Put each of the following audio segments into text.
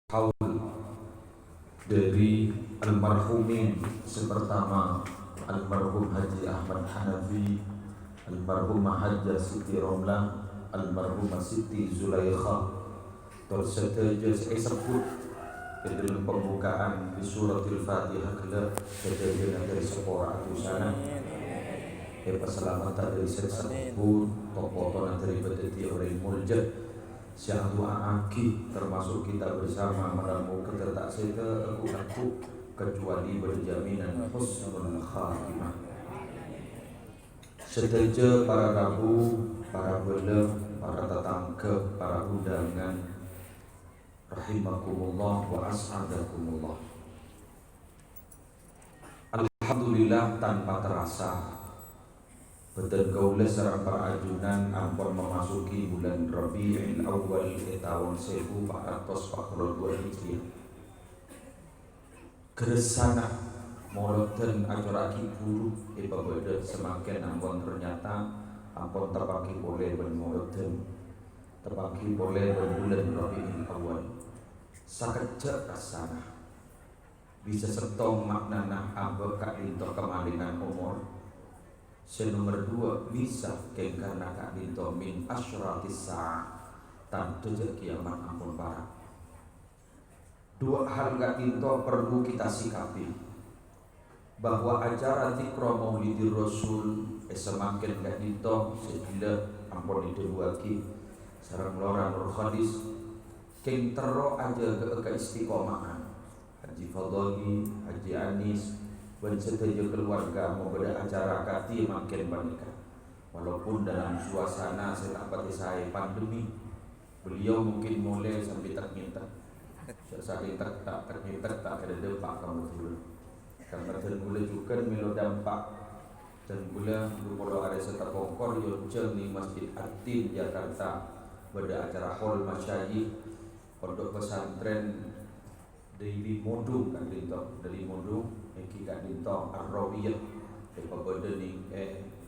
haul dari almarhumin sepertama almarhum Haji Ahmad Hanafi, almarhumah Hajjah Siti Romlah, almarhumah Siti Zulaikha serta sebut dalam pembukaan di suratul Fatihah kelak kejadian dari sepora atusana keselamatan dari sesepun tokoh-tokoh dari beteti orang muljad siang doa aki termasuk kita bersama meramu ketetak seta aku kecuali berjaminan husnul khatimah. Seteja para rabu, para bela, para tetangga, para undangan, rahimakumullah wa as'adakumullah. Alhamdulillah tanpa terasa betul kaula sareng para ajunan ampun memasuki bulan Rabiul Awal tahun 1442 Hijriah. Keresana moloten acara kiburu ibadah semakin ampun ternyata ampun terpaki boleh ben moloten terpaki boleh ben bulan Rabiul Awal. Sakejap rasana bisa setong maknana abek kadinto kemalingan umur. Nomor 2 bisa karena kak dinto min asyratis sa'ah tantu kiamat ampun parah. Dua hal kak dinto perlu kita sikapi bahwa acara zikra maulidir rasul semakin kak dinto segila ampun itu buaki sareng lora nur khadis keng tero aja ke istiqomahan Haji Fadli, Haji Anis dan setuju keluarga mau pada acara kati makin banyak. Walaupun dalam suasana saya pandemi, beliau mungkin mulai sampai terminta. Saya tak ada dampak kamu dulu. Karena tergula juga melo dampak dan gula kalau ada serta pokor yojel di Masjid Atin Jakarta pada acara hall masyayikh pondok pesantren dari Modung kan dinto dari Modung Eki kan dinto Ar-Rawiyah kepada ni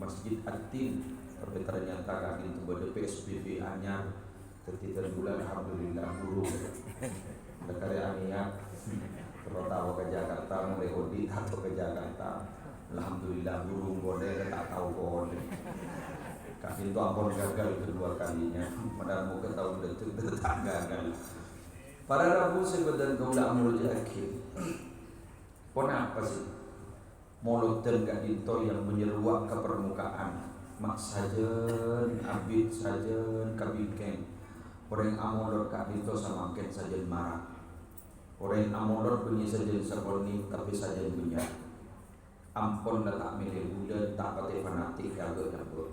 Masjid Atin tapi ternyata kan dinto pada PSBB anyar ketika bulan alhamdulillah guru karya aniak terutama ke Jakarta mulai audit atau ke Jakarta alhamdulillah guru boleh tak tahu boleh kan dinto ampun gagal kedua kalinya padahal mau ketahui detik tak gagal. Para rabu sebenarnya kaulah mulut akhir. Pon apa sih? Mulut dan gadito yang menyeruak ke permukaan. Mak sajen, abid sajen, kabikeng. Orang amolor gadito samaken sajen marah. Orang amolor punya sajen seponi tapi sajen punya. Ampun letak milih bulan tak pati fanatik agak-agak.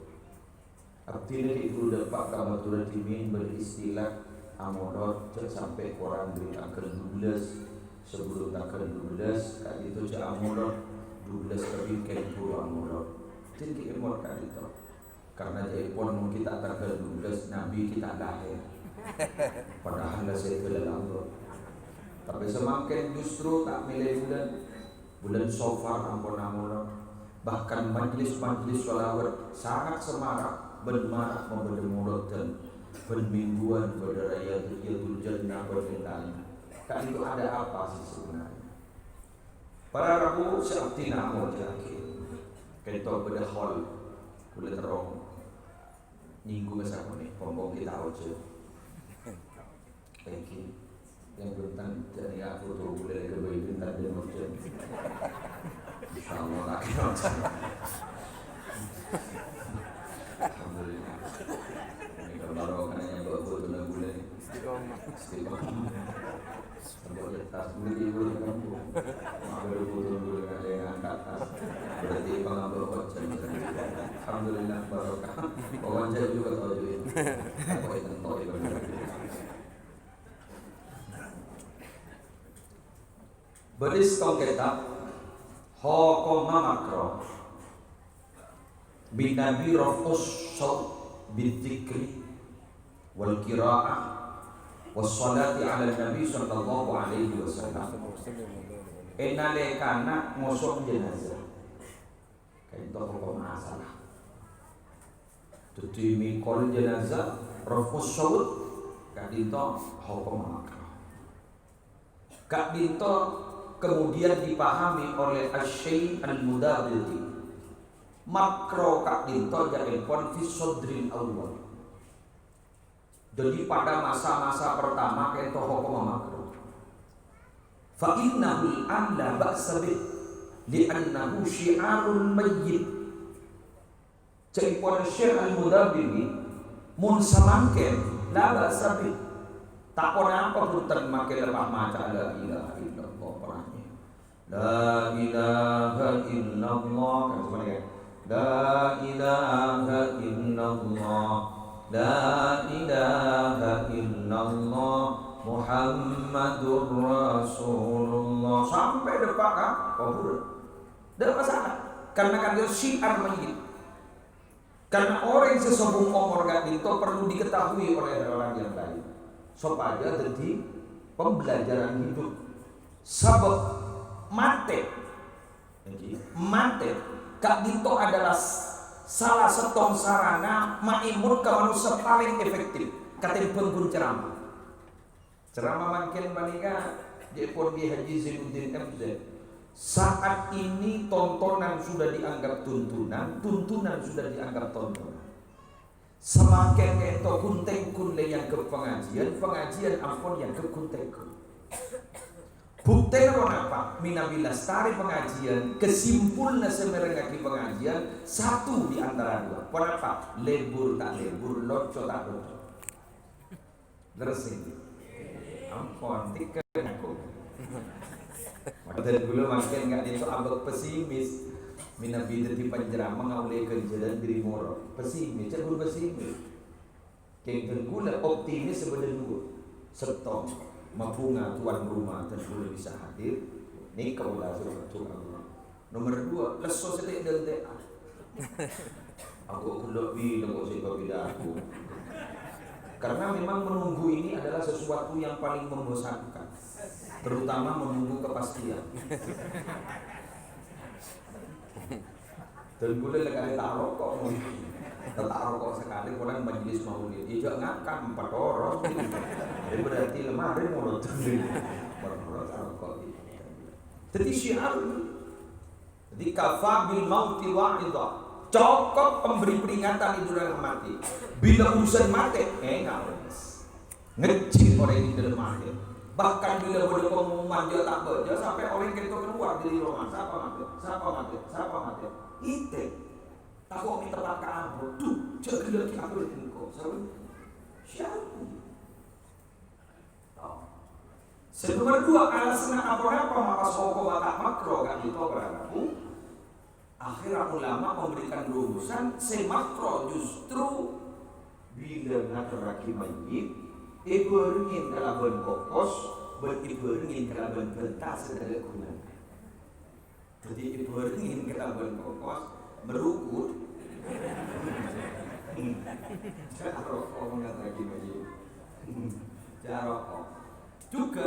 Artinya itu dapat kamu turun dimin beristilah amolot sampai orang beritakan 12 sebelum takkan 12 kali itu cak amolot 12 kebingkai puluh amolot tinggi emor kali itu karena jadi pun kita takkan 12 Nabi kita lahir padahal saya dalam tapi semakin justru tak milih bulan Safar ampun amolot bahkan majlis-majlis sholawat sangat semarak bermarak memberi mulut dan bermingguan pada raya Yatul Jannah berfirman. Kan itu ada apa sih sebenarnya? Para rabu seperti namun yakin. Kita pada hall boleh terong minggu besar ni pompong kita aja. Thank yang bentang dari aku tu boleh ke bentang dia macam. Insyaallah lagi macam. Alhamdulillah. Kalau kan yang bawa tu nak bulan istiqomah. Kalau tas beli ibu kamu, ada bulan ada yang angkat tas. Berarti pengambil kocen. Alhamdulillah barokah. Wawancara juga tahu juga. Apa itu tahu juga. Beris kau kita, hukum makro. Binabi rafus saut bidzikri wal qiraah was salati ala nabi sallallahu alaihi wasallam. Enale kana ngosok jenazah. Kayak itu hukum masalah. Tuti mikol jenazah rafus saut kadito hukum makruh. Kak Dinto kemudian dipahami oleh Asy-Syaikh Al-Mudabbiri. Makro Kak Dinto jadi pon fi sodril awal. Jadi pada masa-masa pertama kento hukum makro. Fa innahu an la ba'sa bih li'annahu syi'arul mayyit. Jadi pon Syekh Al-Mudabbiri mun samangken la ba'sa bih. Tak pun apa pun termakai lepas maca la ilaha illallah perannya. La ilaha illallah kan sebenarnya. La ilaha illallah. La ilaha illallah Muhammadur Rasulullah sampai depan kan? Kabur. Tidak masalah. Karena kan dia syiar mayyit. Karena orang yang sesombong omor gak itu perlu diketahui oleh orang yang lain. Supaya jadi pembelajaran hidup. Sebab mate Kak Dinto adalah salah satu sarana maimur ke manusia paling efektif. Kata penggun ceramah makin manika di pon di Haji Zainuddin MZ. Saat ini tontonan sudah dianggap tuntunan sudah dianggap tontonan. Semakin itu kunteng-kunteng yang ke pengajian ampun yang ke kunteng-kunteng. Bukti apa? Minabila stari pengajian, kesimpulnya semerengaki pengajian, satu di antara dua. Kenapa? Lebur tak lebur, loco tak loco. Lersing. Ampun, tiket aku. Dari dulu makin nggak itu abang pesimis. Minabila di penjara mengawali kerjaan diri moro. Pesimis, cakap pesimis. Kengkeng gula optimis sebenarnya. Setong. Mabunga tuan rumah dan boleh bisa hadir. Ini kaulah surat. Nomor 2, leso setek dan TA. Aku lebih dengan siapa beda aku. Karena memang menunggu ini adalah sesuatu yang paling membosankan. Terutama menunggu kepastian. Dan boleh lekali tak rokok. Tak rokok sekali orang majelis maulid. Dia ngakam 4 orang. Jadi berarti lemari mau rokok. Jadi syiar. Jadi kafa bil mauti wa'idha. Cukup pemberi peringatan itu dalam mati. Bila urusan mati, enggak ngecil orang ini dalam mati. Bahkan bila ada pengumuman dia tak baca sampai orang itu keluar dari rumah. Siapa mati. Itu takut minta pakai ambo tuh jadi lagi ambil engkau siapa nomor 2 alasan apa maka soko watak makro gak itu berlaku. Akhirnya ulama memberikan rumusan semakro justru bila ngaturaki mayyit iberingin kalaban kokos beriberingin kalaban bentas sedaya kunan. Jadi iberingin kalaban kokos merukut jarok mengatakan lagi jarok juga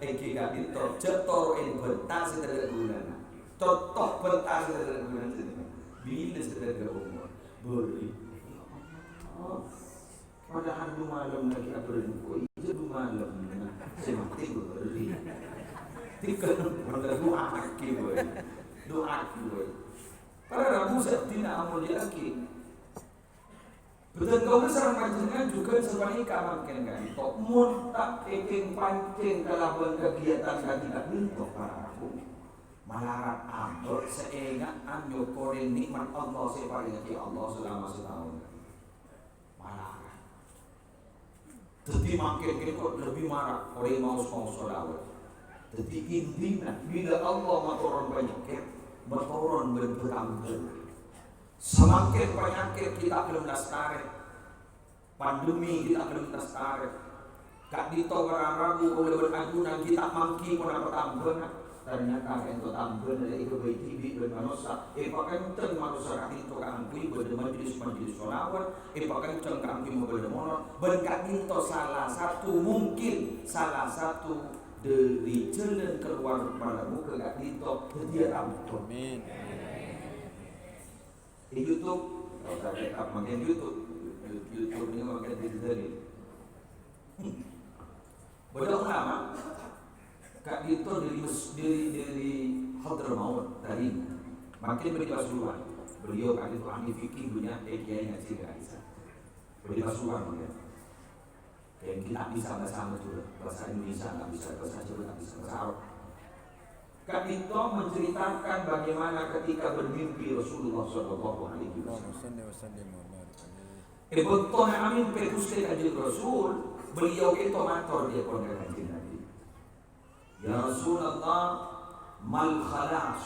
gak itu jetor bentas sedaya kunan. Totoh bentas sedaya kunan bila sedaya umur boleh. Padahal lu malam lagi berengko, itu lu malam semati beri. Tiga doa aki boy. Para rabu tidak amal lagi. Betul kau besar panjenengan juga sebagai makin kan. Tok muntak keking pancing kalaban kegiatan tidak bintok para rabu. Malarat ambek seengat anjo koreng nikmat Allah separingati Allah selama setahun. Malarat. Jadi makin kita lebih marah orang mau sholawat. Jadi intinya bila Allah maturun penyakit, maturun bertambah. Semakin penyakit kita belum lestari, pandemi kita belum lestari. Kak dito ragu oleh beragunan kita mangki pun bertambah. Ternyata itu tambah dari itu baik tibi bermanusia. Pakai ceng manusia kak dito kaangkui bermajelis sholawat. Pakai ceng kaangkui berdemonor. Berkat dito salah satu dari jalan keluar pada muka kak dito dia ampun. Amin. Di YouTube, kalau saya makin YouTube ini makin dari. Bodoh ulama Kak itu dari Hadramaut dari makin beri Pasuruan. Beliau kali itu ahli fikih dunia kiai ngaji nggak bisa. Beri Pasuruan dia. Kayak kita bisa bahasa Madura, bahasa Indonesia nggak bisa, bahasa Jawa nggak bisa, bahasa Arab. Kak itu menceritakan bagaimana ketika bermimpi Rasulullah Shallallahu Alaihi Wasallam. Ibn Amin petuste kanjeng Rasul, beliau itu matur dia kepada kanjeng Nabi. Ya Rasulullah, mal khalas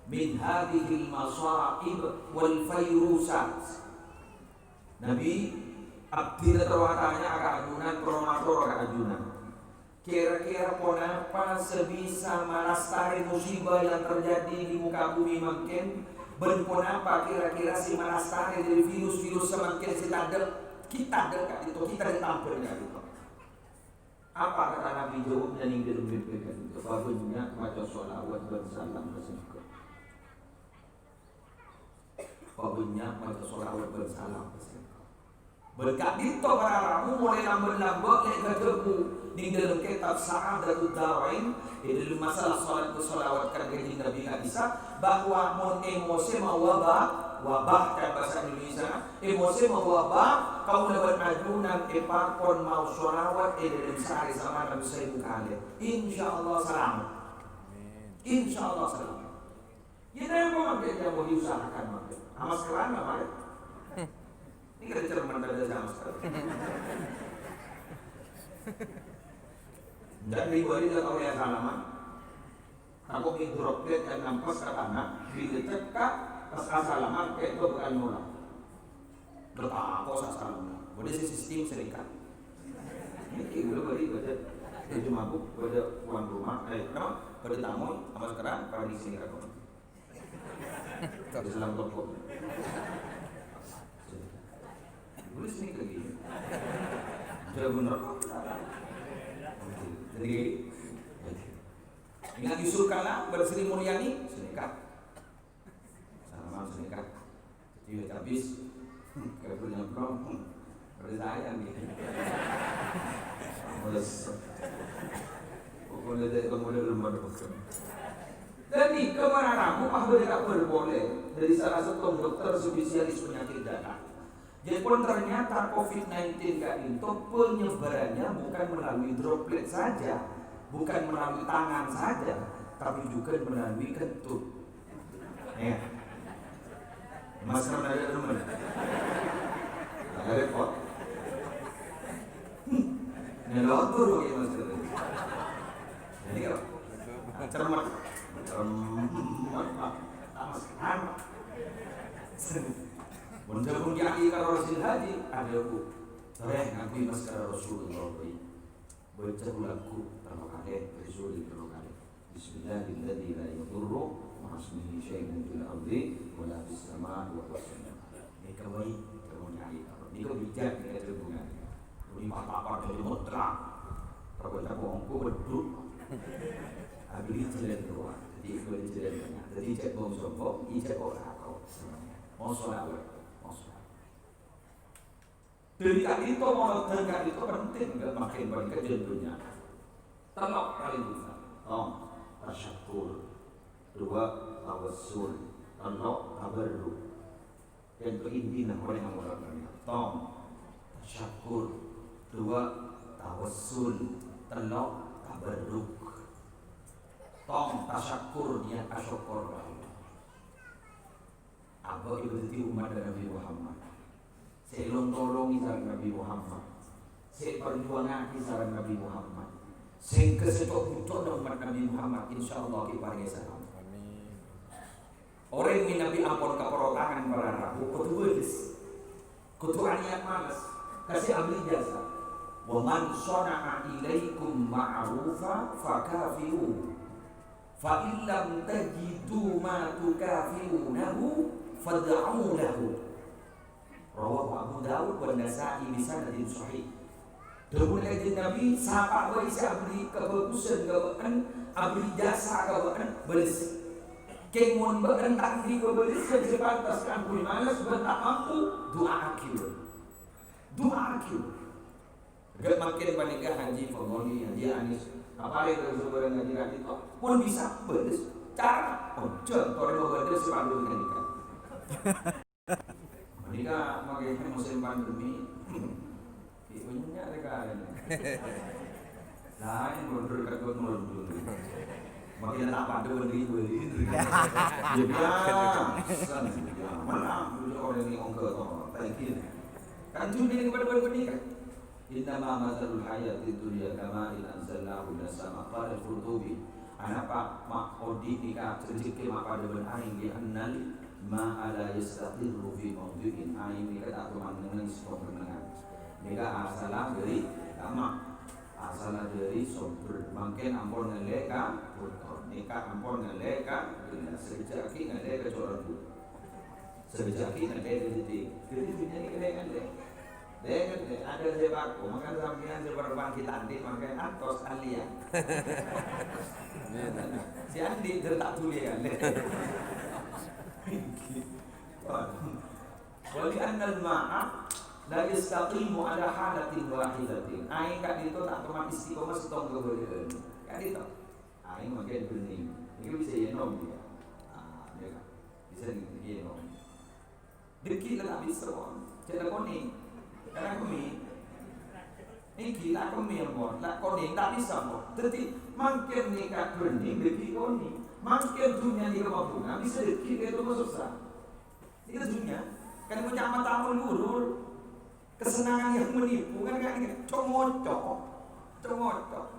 min hadhihi al-masa'ib wal fayrusat. Nabi abdi terwatanya agak ajunan, promator agak ajunan. Kira-kira ponapa sebisa marastari musibah yang terjadi di muka bumi makin berponapa kira-kira si marastari dari virus-virus semakin kita dekat itu, kita ditampilkan itu. Apa kata Nabi jawab dan yang dirumpilkan itu? Babunya baca sholawat bersalam bersyukur. Babunya baca sholawat bersalam bersyukur. Berkat itu para ramu mulai lambat-lambat yang kedebu di dalam kitab Sa'adatul Darain di dalam masalah sholat bersolawat kan kajian Nabi Hadisah bahwa mon emosi mau wabah kan bahasa Indonesia emosi mau wabah kau dapat ajunan epakon mau sholawat dalam sehari sama Nabi Sayyidul Khalid insyaallah selamat insyaallah selamat ya dan yang mau diusahakan makin amas kerana makin ini kita cerman pada sama sekali. Dan riwayat dari oleh salaman. Aku hidroplet dan nampas ke tanah, dicek pas salaman kayak itu bukan mula. Berapa salaman? Boleh sistem serikat. Ini udah beri pada tujuh mabuk pada tuan rumah, pada tamu, apa sekarang pada di sini aku. Di dalam toko. Boleh sini lagi. Sudah benar. Jadi ingat disuruhkanlah berseri Mulyani senikat. Salaman senikat. Jadi habis kalau punya belum bersayang gitu. Pokoknya dari kemudian belum ada bukti. Jadi kemana kamu tidak boleh dari salah satu dokter spesialis penyakit darah. Jadi pun ternyata COVID-19 itu penyebarannya bukan melalui droplet saja, bukan melalui tangan saja, tapi juga melalui kentut. Ya, masker ada teman, ada repot. Ngelotur ya masker. Jadi kalau cermat, Menjauh di karo Rasul Haji ada aku. Saya ngakui maskara Rasulullah baik. Baca lagu pertama kali Rasul pertama kali. Bismillahirrahmanirrahim. La yadurru ma'asmihi syai'un fil ardi wa la fis samaa'i wa fis samaa'i. Ini kawai ternyai. Ini kau bijak dengan hubungan. Ini apa-apa dari mutlak. Pokoknya bohongku berdua. Habis jalan keluar. Jadi boleh jalan tengah. Jadi cek bohong sombong, ijek orang kau. Mau sholat. Dari itu mau dengar itu penting makin banyak jadinya. Telok kali ini. Tasyakur. Dua tawassul. Telok tabarruk. Yang keintinan oleh yang orang-orang. Tasyakur. Dua tawassul. Telok tabarruk. Tasyakur dia asyukur. Apa itu umat Nabi Muhammad. Saya tolongi saran Nabi Muhammad. Saya perjuangan saran Nabi Muhammad. Saya kesetok butuh umat Nabi Muhammad. InsyaAllah kita paringi salam. Orang yang Nabi ampun keperotangan para rabu kutu belis, kutu aniat malas. Kasih ambil jasa. Wa man sona'a ilaikum ma'rufa fakafiru. Fa illam tajidu ma tukafirunahu fad'u lahu. Rawahu Abu Dawud wa Nasa'i bi sanadin sahih. Dahulu kajian Nabi sapa bae abdi kebagusan gawaan abdi jasa gawaan belis. Keng mun beueun tak di belis sepantas kan kuy malas bentak mampu doa akil. Doa akil. Gak makin panikah Haji Fadholi, Haji Anis Apa itu sebenarnya ngaji itu pun bisa beres cara contoh bahwa dia sepandu nikah. Nikah makanya musim pandemi, ibunya mereka ini. Lain mundur ketut mundur. Makin tak pandu beli. Ya, mana dulu orang ini ongkir orang, thank kan judi kepada nikah. Innama mathalul hayati dunya kama in anzalnahu minas sama qala al-Qurtubi anapa ma odi nikah rezeki ma pada ben aing di annal ma ala yastaqirru fi mawdi'in aing nikah tak tuman dengan stok menengan nikah asalah dari lama asalah dari sumber mungkin ampun ngeleka putar nikah ampun ngeleka dengan sejaki ngeleka coran sejaki ngeleka jadi dunia ini ngeleka ada sebabku, maka sampean seberang kita Andi, maka antos alia. Si Andi tertak tulian. Wali annal ma'a la yastaqimu ala halatin wahidatin. Aing kat itu tak cuma istiqomah setong kebenaran. Kat itu. Aing makin bening. Ini bisa yenom dia. Ya kan. Bisa yenom. Dikit tak bisa. Jadi koni karena kami ini lah kami yang buat, lah koni tak bisa buat. Jadi makin nikah berani bagi koni, makin dunia ni kemampuan bisa dikit itu susah. Itu dunia, kan punya mata mulur, kesenangan yang menipu kan kayak ini, congocok,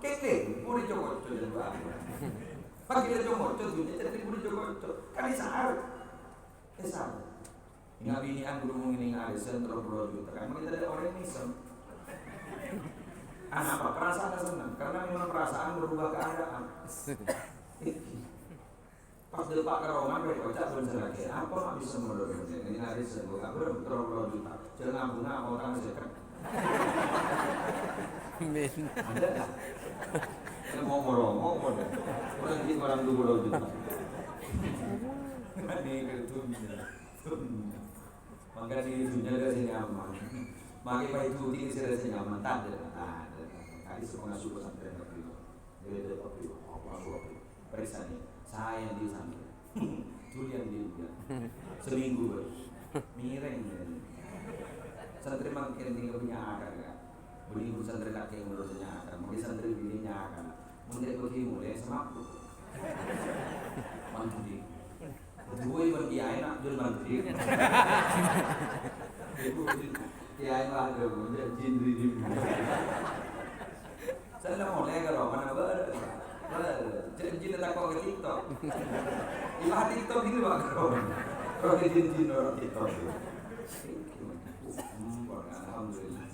keke, mau dicongocok dan baru. Pagi dia congocok dunia, jadi mau dicongocok, kan disahar. Ingat binian belum ini ngarisan terlalu berjuta kan kita ada orang misal apa perasaan senang karena memang perasaan berubah keadaan pas dia pak keroman baik kocak bener lagi apa nggak bisa menurut ini ngarisan bukan belum terlalu berjuta jangan guna orang sekat ada tak saya mau ngomong deh orang di orang dulu berjuta ini ketunya maka di dunia dari nyaman, maka itu di sini nyaman tak ada, kali semua suku sampai negeri, jadi tapi apa periksa nih, saya di sana, tulian di seminggu, miring, santri makin tinggal punya akar kan, beli santri laki yang menurutnya akar, mungkin santri bininya akar, mungkin pergi mulai semakku, mantri. Gue pun kiai nak jual mantri. Ibu kiai lah tu, jin jin. Saya nak mulai kalau mana jin tak kau ke TikTok. Ibu TikTok itu bang kalau jin orang TikTok. Alhamdulillah.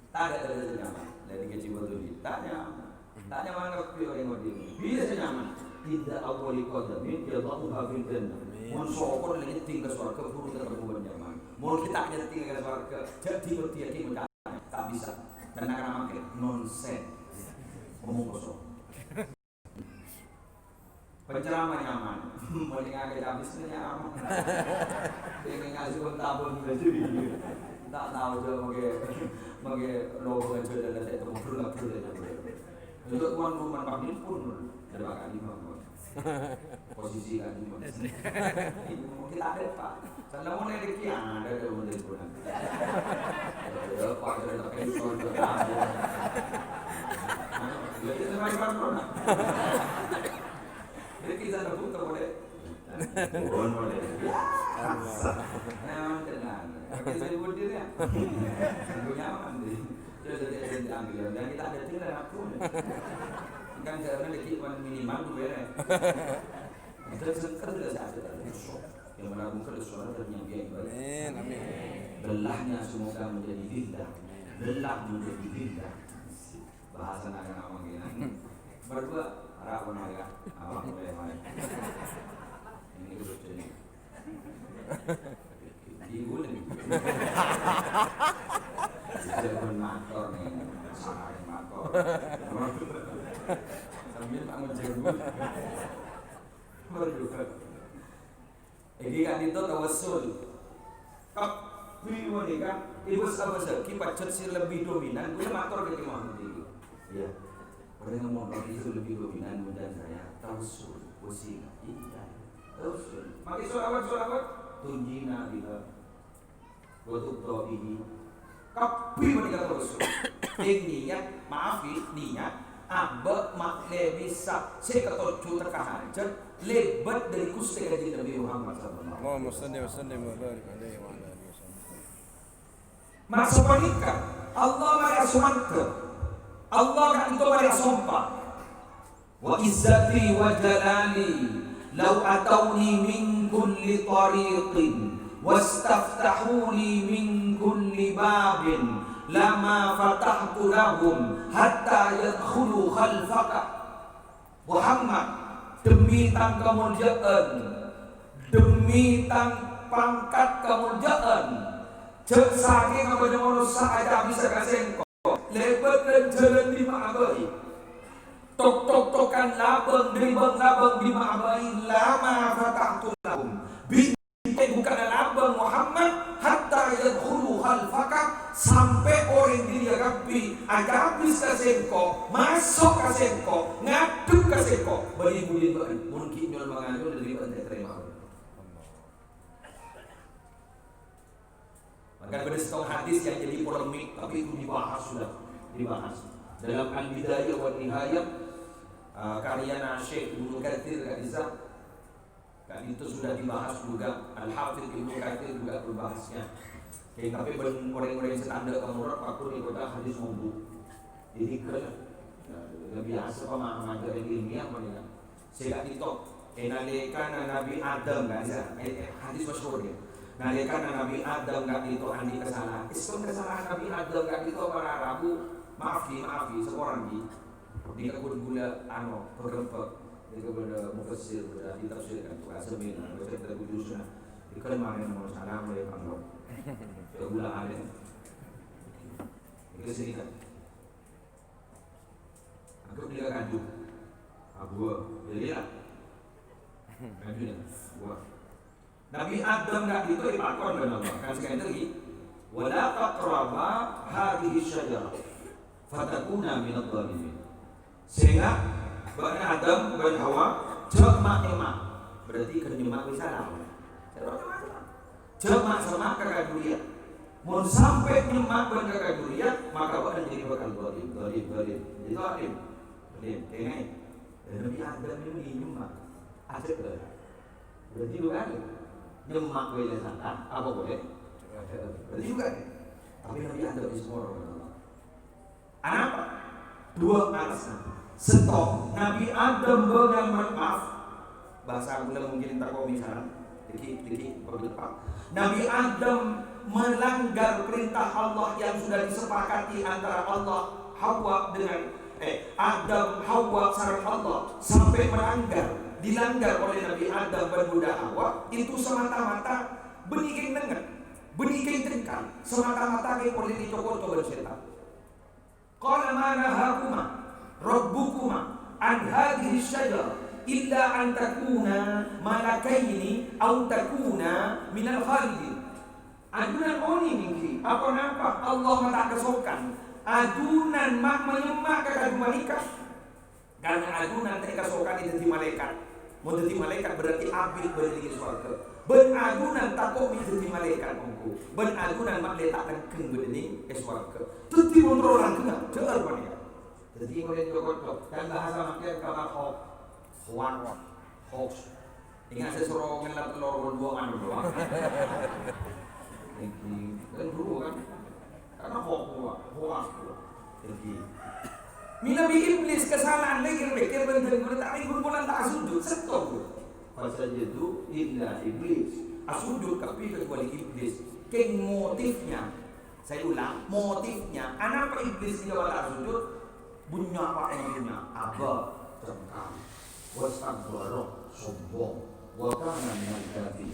Tak ada nyaman. Dari kecil betul ni. Tak nyaman kalau orang yang berdiri. Bila nyaman. Tidak awali qadamin yadhamuha fil jannah. Mun sokon nyeting ke surga guru terbuat nyaman. Mun kita nyeting ke surga jadi berarti yakin tak bisa. Karena akan makin nonsen. Omong kosong. Penceramah nyaman. Mending agak habisnya nyaman. Pengen ngasih pun tabung jadi. Tak tahu je mage logo aja dan saya temu perlu aja. Untuk tuan rumah pabrik pun ada kali posisi kan kita ada pak karena mau naik kian ada model pun ada pak ada pensor ada jadi sampai mana jadi kita ada buka boleh boleh nah tenang kita sebut dia punya apa nih jadi ambil dan kita ada tinggal aku kan karena lagi minimal tu beres. Kita sudah ada yang melakukan suara ternyata baik. Belahnya semoga menjadi indah, belah menjadi indah. Bahasa nama gini. Berdua arah mana awak boleh main. Ini lucu ni. Ibu ni. Jangan motor ni, sangat motor. Sambil tak menjemput berdoa. Ini kan itu tawassul. Kap piwo ni kan ibu sahabat kita cut si lebih dominan, gue motor ke Muhammad ini. Ya. Orang ngomong itu lebih dominan dan saya tausul wasilah. Iya, tausul. Maka solawat tunjina biha wa tubtabihi. Kapi menikah tausul. Niat maafi niat abad makle bisa sekatoju terkahajan lebat dari kusti kaji Nabi Muhammad sallallahu alaihi wasallam. Masa panikah Allah mari asumanta Allah kan itu mari asumpa wa izzati wa jalali law atawni min kulli tariqin wastaftahuli min kulli babin lama fatahtu lahum hatta yadkhulu khalfaka. Muhammad, demi tang kemuliaan, demi tang pangkat kemuliaan, cek saking apa yang saja bisa kasih kau lebat dan jalan di ma'abai tok-tok-tokan labang di ma'abai lama fatahtu lahum bintik bukan labang Muhammad hatta yadkhulu khalfaka sampai orang dia Rabbi agabis kasih kau masuk kasih kau ngaduk kasih kau beri-beri mungkin nyol mengandung dari bantai terima. Maka ada setengah hadis yang jadi polemik tapi itu dibahas dalam Al-Bidayah wa Nihayah karya Syekh Ibnu Katsir kan itu sudah dibahas juga. Al-Hafidz Ibnu Katsir juga berbahasnya. Tapi orang-orang yang sedang ada kemurat waktu di kota hadis mumbu. Jadi lebih biasa pemahaman dari ilmiah mana? Saya itu nalika Nabi Adam kan hadis masyhur dia. Nalika Nabi Adam gak itu andi kesalahan. Kesalahan Nabi Adam gak itu para Rabu maafi seorang di kebun gula bergempak di kepada mufassir sudah ditafsirkan tuh asamin baca terkudusnya di kemarin mau salam oleh Allah gula ada itu sini kan aku dia kandu abu jadi lah kandu buat Nabi Adam gak itu dipakon dengan Allah kan sekali lagi wala taqraba hadhihi syajarah fatakuna minadh dhalimin. Sehingga Bani Adam dan Hawa jemak berarti kan nyemak wisana jemak sama kakak dunia mau sampai nyemak dan kakak dunia maka akan jadi bakal dhalim jadi dhalim kayaknya Nabi Adam ini nyemak asik berarti bukan nyemak wisana apa boleh berarti bukan tapi Nabi Adam itu semua apa? Dua alasan. Stop. Nabi Adam dengan maaf. Bahasa Arab mungkin tak kau misalnya. Dikit berdepan. Nabi Adam melanggar perintah Allah yang sudah disepakati antara Allah Hawa dengan Adam Hawa sareng Allah sampai dilanggar oleh Nabi Adam dan Buddha Hawa itu semata-mata benih nengen, benih tengkang, semata-mata kayak oleh dicokot ke setan. Qala ma nahakuma rabbukuma an hadhihi syajarah illa an takuna malakaini aw takuna minal khalidin. Adunan oni mingki apa nampak Allah tak kesokan adunan mak menyemak kakak malaikat karena adunan tak kesokan itu di malaikat mau jadi malaikat berarti abid berarti di surga ben adunan takut menjadi malaikat mongko ben adunan mak letakkan keng berani ke surga tuti kontrol orang kena dengar banyak jadi mulai jokot dan bahasa makin kamar hoax ingat saya suruh ngelap telur berbuangan doang kan dulu kan karena hoax jadi minabi iblis kesalahan lagi pikir bener-bener tak kumpulan tak sujud stop fasajadu illa iblis asujud tapi kecuali iblis keng motifnya saya ulang motifnya kenapa iblis tidak wala sujud punya apa yang punya apa cengkang wastakbara sombong wa kana minal kafirin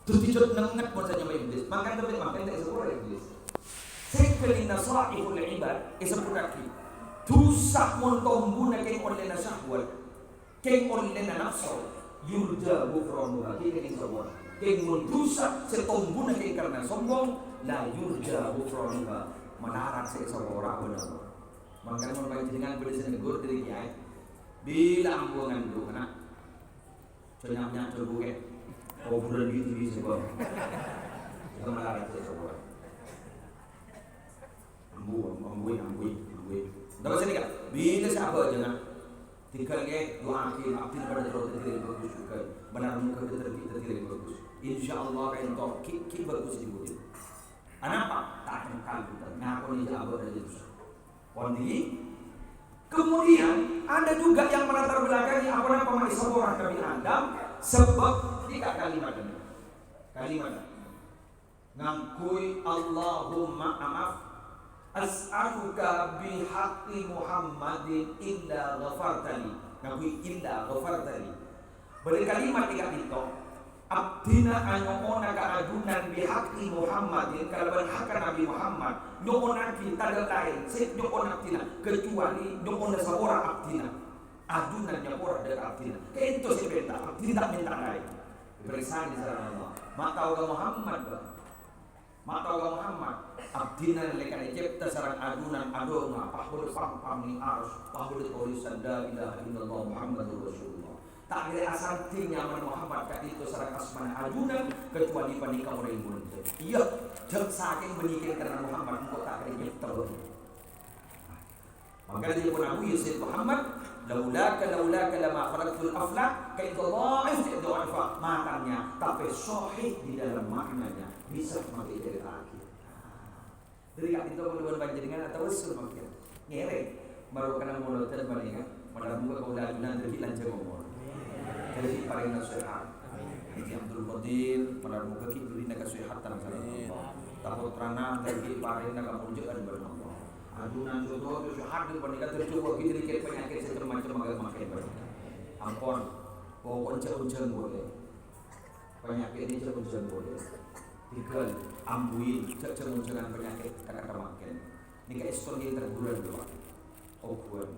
terus tidak nengat bahasanya iblis makan tak sekolah iblis sekelina sahihul ibad isapuraki tusah montombuna keng oleh syahwat keng oleh nafsu yurja bufranuha keng sombong keng montusa setombuna keng karena sombong la yurja bufranuha menarak seseorang benar Mangkan mun panjenengan berdesa negur dari kiai. Bila ambuangan dulu kena. Conyak-nyak coba bulan gitu bisa kok. Kita melarat coba. Ambui. Dapat sini kan? Bila siapa aja nak? Tinggal ke doa ke abdi pada terus terkiri bagus juga. Benar muka terkiri bagus. Insya Allah kain tok ki bagus dibuat. Kenapa? Tak kenal kita. Ngaku ni jawab dari itu. Kondi. Kemudian ada juga yang melatar belakangi apa nama seorang Nabi Adam sebab tiga kalimat ini. Kalimat ngakui Allahumma maaf as'aluka bihaqqi Muhammadin illa ghafartani. Ngakui illa ghafartani. Pada kalimat tiga itu abdina anyomona kaadunan bihaqqi Muhammadin kalau berhak Nabi Muhammad nyomona kita ada lain sip nyomona abdina kecuali nyomona seorang abdina adunan nyomona dari abdina itu sih minta abdina minta lain berisan di sana Allah maka Muhammad abdina lekan cipta sarang adunan adonga pahbul pam ni arus pahbul tulisan la ilaha illallah Muhammadur Rasulullah tak ada asal nyaman Muhammad kat itu sarang asman adunan kecuali panika orang ibu itu. Iya, jam saking menikah karena Muhammad engkau tak ada nyipta. Maka dia pun Abu Yusuf Muhammad laulaka lama khalaqtul aflak kaitu dhaif dha'ifa makanya tapi sahih di dalam maknanya bisa memakai dari akhir. Dari kat itu perlu panjenengan atau usul makin. Ngere baru kena mulutan palingan pada muka kau adunan dari lancar ngomong. Jadi paling nasihat. Ini Abdul Qadir pada muka kita beri nasihatkan sama Allah. Takut terana dari paling nak munculkan bersama. Adunan jodoh itu hadir pernikahan tercoba kita dikit penyakit macam makin banyak. Ampun, pokok unceng boleh. Penyakit ini unceng boleh. Tinggal ambuin uncengan penyakit kakak makin. Ini kayak stone terbulan dulu. Oh buat.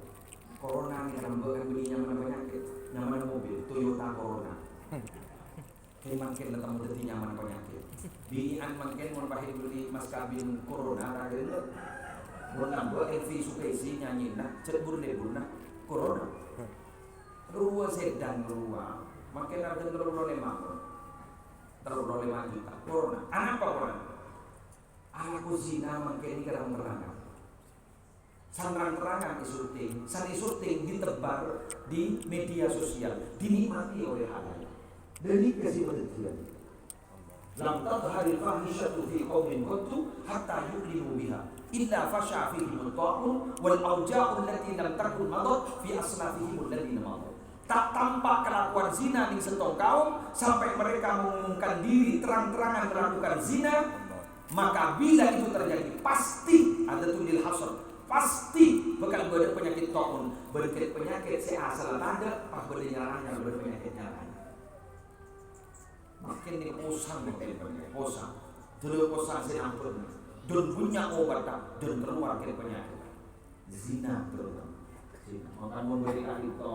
Corona ni rambakan beli nyaman penyakit. Nyaman mobil Toyota Corona. Ini makin letak mudah nyaman penyakit. Binian makin mau pakai beli mas kabin Corona ada mau nambah Elvi Sukaisi nyanyi nak cebur lebur nak Corona. Ruwa sedan ruwa makin ada terlalu lima juta Corona. Anak apa Corona? Anak zina makin ini kerang-kerangan. Terang-terangan syuting ditebar di media sosial, dinikmati oleh halayak. Dan ini kasih penelitian. Lam tadharil fahishatu fi qaumin qattu hatta yu'linu biha illa fasha fihim al-ta'un wal awja'u allati lam takun madat fi aslafihim alladziina madat. Tak tampak kelakuan zina di setong kaum sampai mereka mengumumkan diri terang-terangan melakukan zina, maka bila itu terjadi pasti ada tulil hasr. Pasti bakal ada penyakit taun, penyakit asal ada, pas berjalannya berpenyakitnya lain. Makin diposang posang, terus posang senampun, dan punya obat dan keluar ke penyakit. Zina terutama. Makan memberikan itu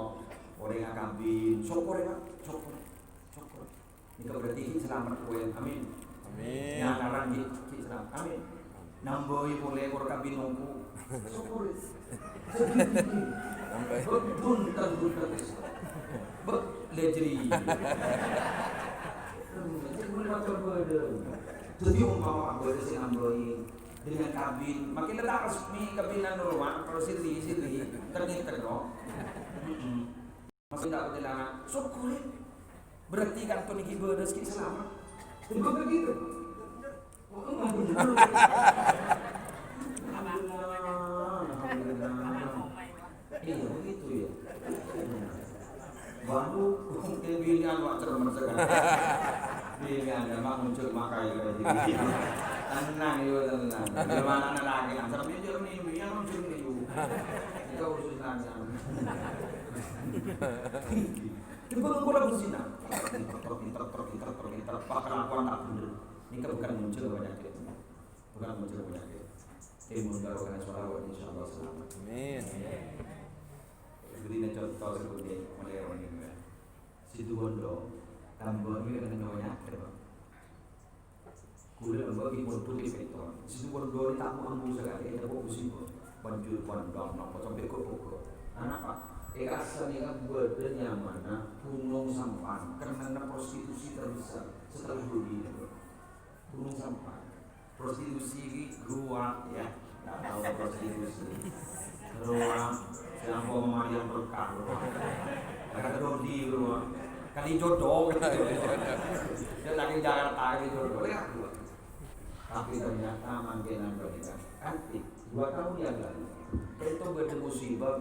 orang yang kabin, syukur ya, syukur. Ini berarti selamat kue, amin. Amin. Yang narang selamat, amin. Namboi boleh kor kabin nunggu. Syukur. Buntan. Lejri. Boleh macam berde. Jadi umpama berde si namboi dengan kabin, makin letak resmi kabinan rumah, kalau siri ternyata. Masih tak berjalan. Syukur. Berarti kan tu ni berde sikit selamat. Tunggu begitu. Iya begitu ya. Baru pilihan waktu termasuk. Pilihan mak muncul makai lagi. Tenang ya tenang. Gimana lagi nak sampai jernih yang muncul ni you. Kita urus lagi. Tiba gula berzina. Pintar pakalakuan tak benar. Ini bukan muncul penyakit. Timun baru kena sholawat insyaallah selamat. Amin. Beri contoh seperti Malaysia ini. Situbondo tambah ini kena penyakit. Kulit lembab di pondok di beton. Situbondo ini tak mampu sekali ada fokus itu. banjur kondom nopo sampai kok. Kenapa? Asal ini kan badan yang mana Gunung Sampan karena prostitusi terbesar setelah Budi. Gunung Sampan prostitusi ruang ya, nggak tahu prostitusi ruang yang mau yang berkah karena Dodi ruang kali jodoh dia lagi Jakarta kali jodoh lihat dua tapi ternyata manggilan berikan antik 2 tahun yang lalu itu bertemu musibah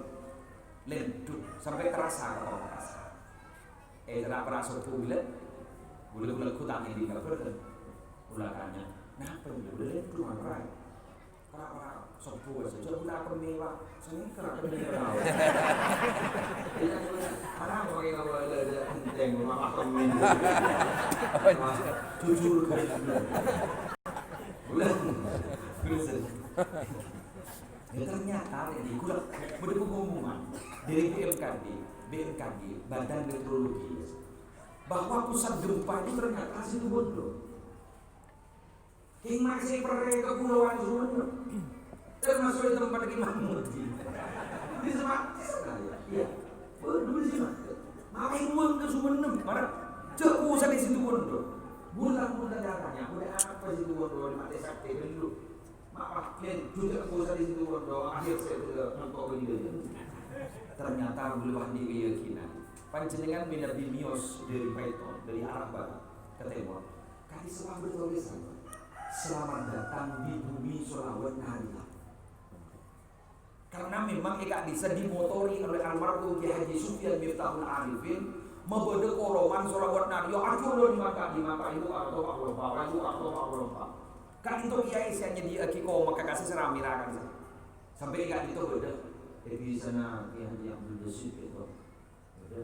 leduk sampai terasa kalau terasa tidak pernah sopo bilang boleh ku tak ini nggak pernah ulakannya kenapa udah leduk mana para sopo saja udah mewah sini kerap mewah karena pakai kalau ada enteng rumah kemin jujur bulan ya ternyata ini kurang berhubungan dari BMKG Badan Meteorologi bahwa pusat gempa itu ternyata situ Bondo yang masih pergi ke Pulauan Sumeneb termasuk di tempat di Mahmud di Semarang ya dulu di Semarang makin uang ke Sumeneb mana cek pusat di situ Bondo bulan-bulan datanya udah apa situ Bondo di mati sakti dulu maaf kalian juga pusat di situ Bondo akhir saya sudah nampak begini ternyata belum di keyakinan panjenengan Nabi Mios dari Python dari arah barat ke timur kali setelah bertulisan selamat datang di bumi Sulawet Nariah karena memang ikat bisa dimotori oleh almarhum Ki Haji Sufyan Miftahul Arifin membeda kolongan Sulawet Nariah acuh di mata itu atau Pak kan itu kiai saya jadi kiko maka kasih seramirakan sampai ikat itu beda di sana yang berdesik itu beda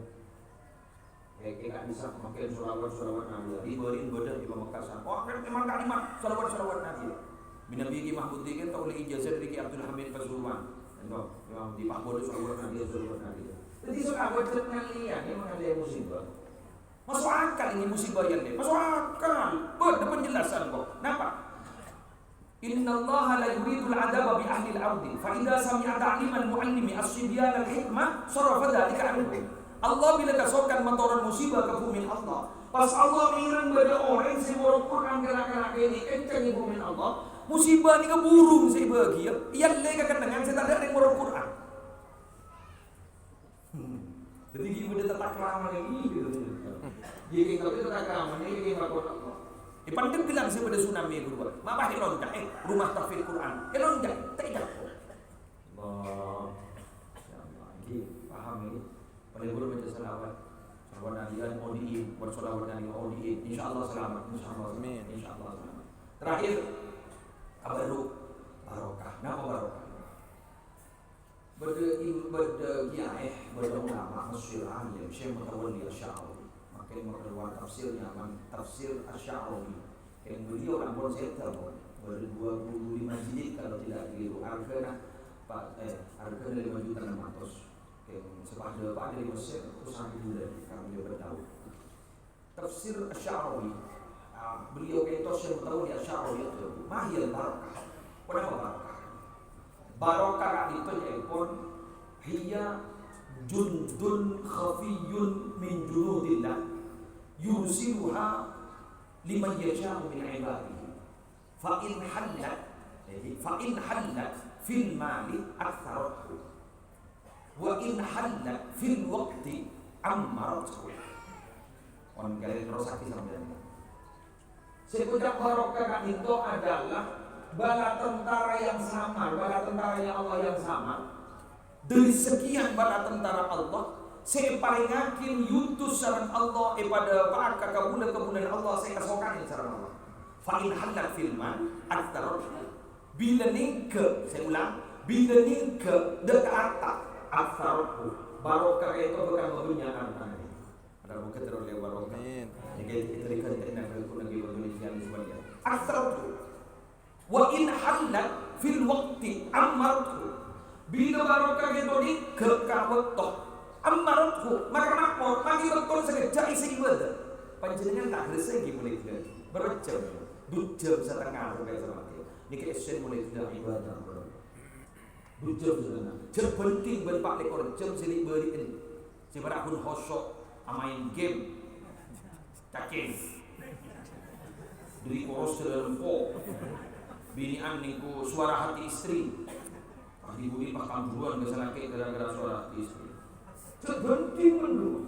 kayak bisa makin Sulawet Nariah diberin beda di Pamekasan memang kalimat Sulawet Nariah Binabi Ki Mahmud kan tahu lagi ijazah dari Ki Abdul Hamid Pasuruan memang di Pak Bodo Sulawet Nariah jadi Sulawet Nariah ini mengalami musibah masuk akal ini musibah yang ini masuk akal ada penjelasan kok kenapa Innallaha la yuridul adaba bi ahli al-ardi fa idza sami'a ta'liman muallimi as-sibyan al-hikmah sarafa dzalika anhu. Allah bila kasokan matoran musibah ke bumi Allah. Pas Allah mengiring pada orang sing mau Quran gerak-gerak ini kenceng bumi Allah. Musibah ni ke burung saya bahagia. Yang lega kenangan saya tak ada yang mau Quran. Jadi kita tetap ramah lagi gitu. Jadi kalau kita tetap ramah ini kita bakal pandang bilang sih pada tsunami guru, mama lonjak, rumah tahfidz Quran, lonjak, tidak. Ini paham ini. Pada guru baca salawat Nabi ODI, bersolawat Nabi ODI, insya Allah selamat, insya Allah selamat. Terakhir, barokah. Nama barokah. Berkiai, berulama, masyhur alim, Syekh Mutawalli Asy'ari. Yang mengeluarkan tafsirnya tafsir Asy'ari yang beliau orang konsep ber-25 jilid kalau tidak keliru harganya harga 5.600.000 yang sepada Pak dari Mesir itu 1 bulan karena beliau bertahu tafsir Asy'ari beliau kentos yang tahu di Asy'ari itu mahil barakah kenapa barakah barakah itu yaitu hiya jundun khafiyun min junudillah yusiluha liman yasha'u min ibadihi fa in hallat fil mali aktharathu wa in hallat fil waqti ammarathu on kali terus lagi sampeyan sebudak barokah itu adalah bala tentara yang sama bala tentara yang Allah yang sama dari sekian bala tentara Allah saya paling yakin yutus saran Allah pada para kebulan Allah saya kasokan saran Allah. Fa'in halat filman aktar bila ningke saya ulang bila ningke dekat aktar barokah itu bukan membunyakan tadi. Ada bukan teroleh barokah. Jadi kita tidak berkumpul lagi Indonesia di semuanya. Aktar wa in halat fil waqti amartu bila barokah itu ningke kawetoh Ammaruthu maka makmur maki betul sekejap isi ibadah panjenengan tak reseh mulai tidak berapa jam 2 jam setengah sampai sama dia ini keesen mulai tidak ibadah Bujur sebenarnya. Penting berpak lekor jam silik beriin. Sebenarnya pun hosok main game, cacing, dari koros dalam binian niku suara hati istri. Ibu ini pas kambuan kesalake gara-gara suara hati istri. Penting menurut.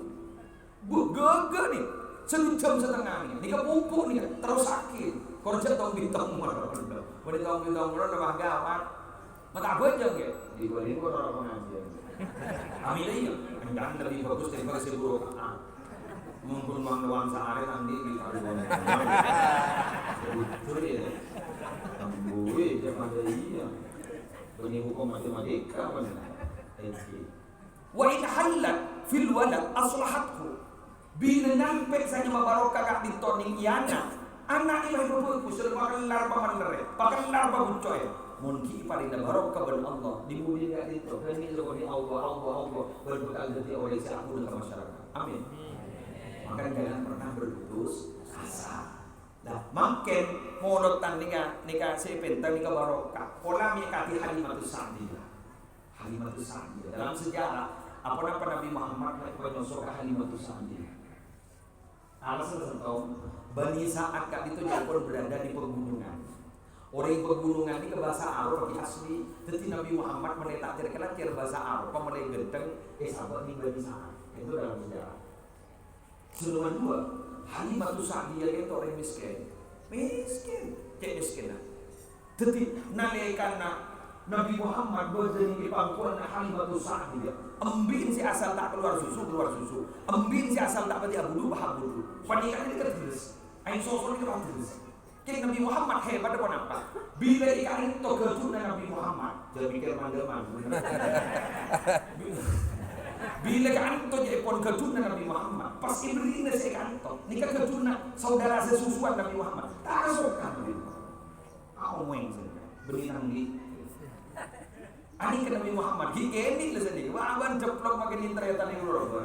Bu gagal nih. Sejam setengah nih. Nika pupuk nih terus sakit. Korja tong bintang mulu. Bintang mulu nambah gawat. Mata apa aja ke? Di bawah ini orang pengajian. Amin aja. Jangan lebih bagus daripada sebelum mungkin mang sehari nanti di Kalimantan. Betul ya. Gue zaman iya. Bani hukum matematika mana? Wa in halat fil walad aslahathu. Bila nampak saja mabarokah kak ditoning iana. Anak ini berbuat kusur pakai larpa manere, pakai larpa buncoy. Mungkin pada barokah ben Allah di bumi ini itu. Kami ini Allah berbekal dari oleh siapapun ke masyarakat. Amin. Maka jangan pernah berputus asa. Nah, makin menurut nikah sepentang nikah barokah. Pola mikati Halimatus Sa'diyah. Halimatus Sa'diyah dalam sejarah apa Nabi Muhammad menyosok Halimatus Sa'diyah. Alasan tahu Bani Sa'ad kak itu pun berada di pegunungan. Orang pegunungan ini ke bahasa Arab bagi asli. Jadi Nabi Muhammad meletak kira bahasa Arab, mulai genteng sahabat di Bani Sa'ad. Itu dalam sejarah. Nomor dua, Halimatus Sa'diyah itu orang miskin, kayak miskin. Jadi nalaikan Nabi Muhammad berjadi di pangkuan Halimatus Sa'diyah. Embin si asal tak keluar susu. Embin si asal tak berarti abudu bahab budu. Panikan ini terus, ain sosok ini terus. Kayak Nabi Muhammad hebat apa apa? Bila ikan itu kejutnya Nabi Muhammad, jangan pikir mandaman. Bila kanto jadi pon kejutnya Nabi Muhammad, pas ibri ini saya kanto, nikah kejutnya saudara sesusuan Nabi Muhammad, tak sokan Nabi Muhammad. Aku mau yang saja, berinang di. Ani ke Nabi Muhammad, gini lah sedih. Wah, awan ceplok makin internetan yang lurus.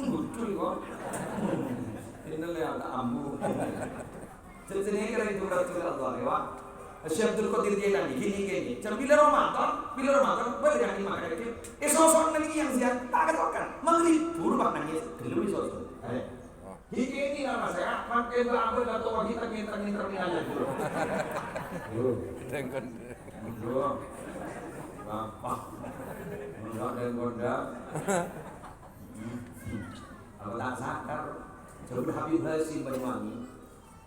Lucu kok. Ini lihat ambu. Jadi kira itu berarti Allah ya. Syekh Abdul Qadir Jailani gini. Bila Ramadan boleh yang dimakan itu. Sosok lagi yang siap tak katakan. Maghrib buru bak nangis. Belum sosok. Ini lah mas ya. Pakai berapa atau kita terminalnya dulu. Tengkon. Dulu. Bapak. Enggak ada gonda. Kalau tak sadar, sebelum Habib Hasim Banyuwangi,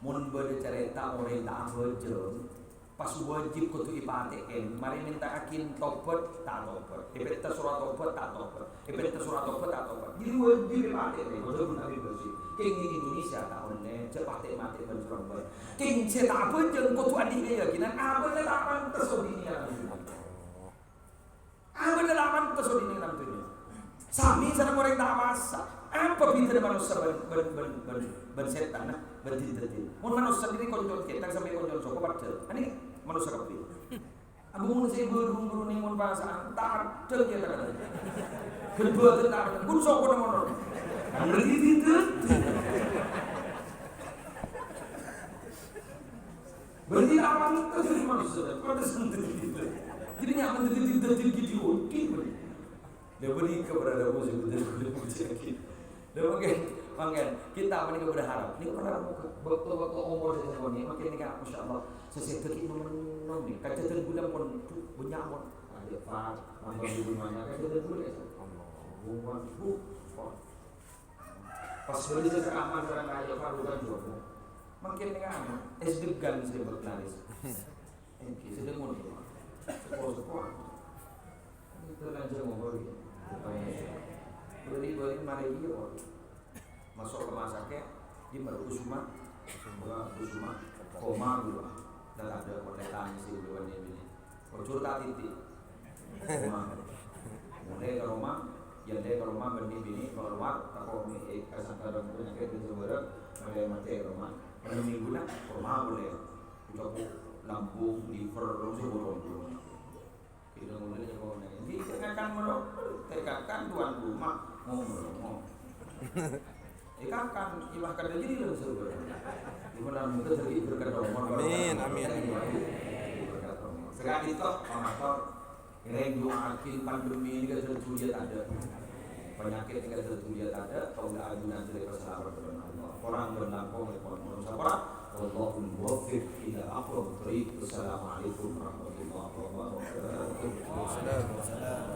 mun bercerita orang tak berjam, pas wajib kutu IPATM, mari minta akin tobat tak tobat, ipeta surat tobat tak tobat, ipeta surat tobat tak tobat. Jadi wajib IPATM, sebelum Habib Hasim. King di Indonesia tahun ini cepat mati berjuang baik. King cetak berjam kutu adik dia kinan apa delapan tersodini apa delapan tersodini namanya. Sami sana orang tak masak. Apa pintar manusia bersetan, bertintin. Mun manusia sendiri konjol kita sampai konjol soko baca. Ini manusia kapi. Abu manusia berhubung ni mun bahasa tak ada kita kata. Kedua tentang kun soko nomor. Bertintin. Berarti apa itu jadi manusia? Pada sendiri. Jadi nyaman tintin gitu. Dia beri kepada musuh betul. Dan makin kita apa nih berharap? Ini berharap waktu umur saya ini makin ni kan, masya Allah, sesuatu kita menon ni. Kaca terbulan pun banyak pun. Ada far, mangga di rumahnya kaca terbulan. Allah, pas beli sekarang sekarang kaca far bukan juga. Makin ni kan, esdegan saya berlaris. Ini sudah mau ni, sekolah. Itu lanjut ngomong ni. Beri mari dia masuk ke masaknya di Kusuma koma dulu dan ada konetan si dua ini bocor tak titik mulai ke rumah yang dia ke rumah bini keluar tak kau ni kasar dalam penyakit itu mulai mati rumah minggu nak rumah boleh coba lambung liver semua tidak boleh jago ni tekan tuan rumah ngomong Ikakan imah kada jadi lah surga. Gimana muka jadi berkat Allah. Amin, amin. Sekarang itu amator ngereng doakin pandemi ini kada tertulis ada. Penyakit yang kada tertulis ada, kalau nggak adunan dari persalaman dengan Allah. Orang berlampung lekon manusia orang. Wallahul muwaffiq ila aqrab thariq. Wassalamualaikum warahmatullahi wabarakatuh.